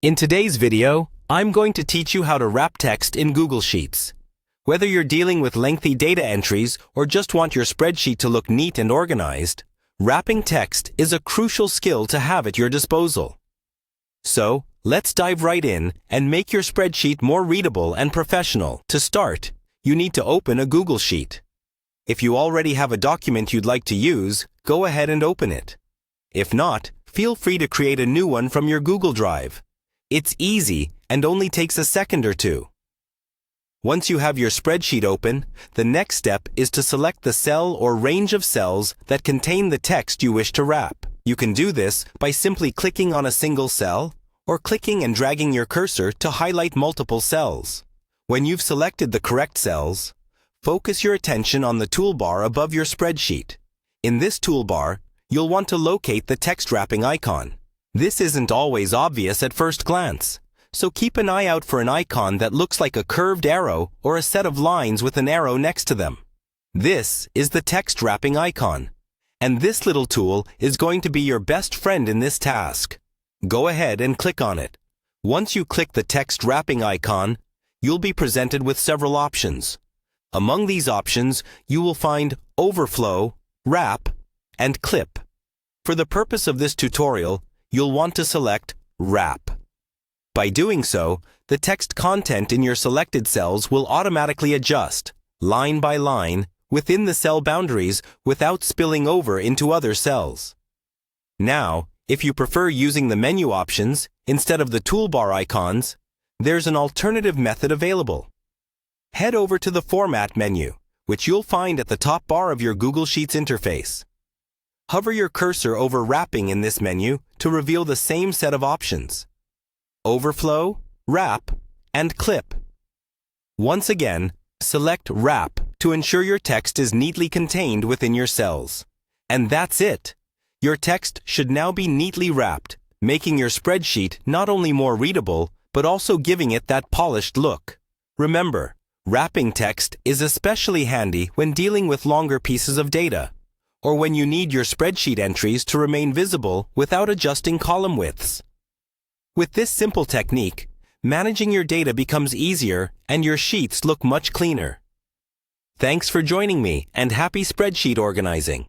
In today's video, I'm going to teach you how to wrap text in Google Sheets. Whether you're dealing with lengthy data entries or just want your spreadsheet to look neat and organized, wrapping text is a crucial skill to have at your disposal. So, let's dive right in and make your spreadsheet more readable and professional. To start, you need to open a Google Sheet. If you already have a document you'd like to use, go ahead and open it. If not, feel free to create a new one from your Google Drive. It's easy and only takes a second or two. Once you have your spreadsheet open, the next step is to select the cell or range of cells that contain the text you wish to wrap. You can do this by simply clicking on a single cell or clicking and dragging your cursor to highlight multiple cells. When you've selected the correct cells, focus your attention on the toolbar above your spreadsheet. In this toolbar, you'll want to locate the text wrapping icon. This isn't always obvious at first glance, so keep an eye out for an icon that looks like a curved arrow or a set of lines with an arrow next to them. This is the text wrapping icon, and this little tool is going to be your best friend in this task. Go ahead and click on it. Once you click the text wrapping icon, you'll be presented with several options. Among these options, you will find Overflow, Wrap, and Clip. For the purpose of this tutorial, you'll want to select Wrap. By doing so, the text content in your selected cells will automatically adjust, line by line, within the cell boundaries without spilling over into other cells. Now, if you prefer using the menu options instead of the toolbar icons, there's an alternative method available. Head over to the Format menu, which you'll find at the top bar of your Google Sheets interface. Hover your cursor over Wrapping in this menu to reveal the same set of options: Overflow, Wrap, and Clip. Once again, select Wrap to ensure your text is neatly contained within your cells. And that's it! Your text should now be neatly wrapped, making your spreadsheet not only more readable, but also giving it that polished look. Remember, wrapping text is especially handy when dealing with longer pieces of data, or when you need your spreadsheet entries to remain visible without adjusting column widths. With this simple technique, managing your data becomes easier and your sheets look much cleaner. Thanks for joining me, and happy spreadsheet organizing!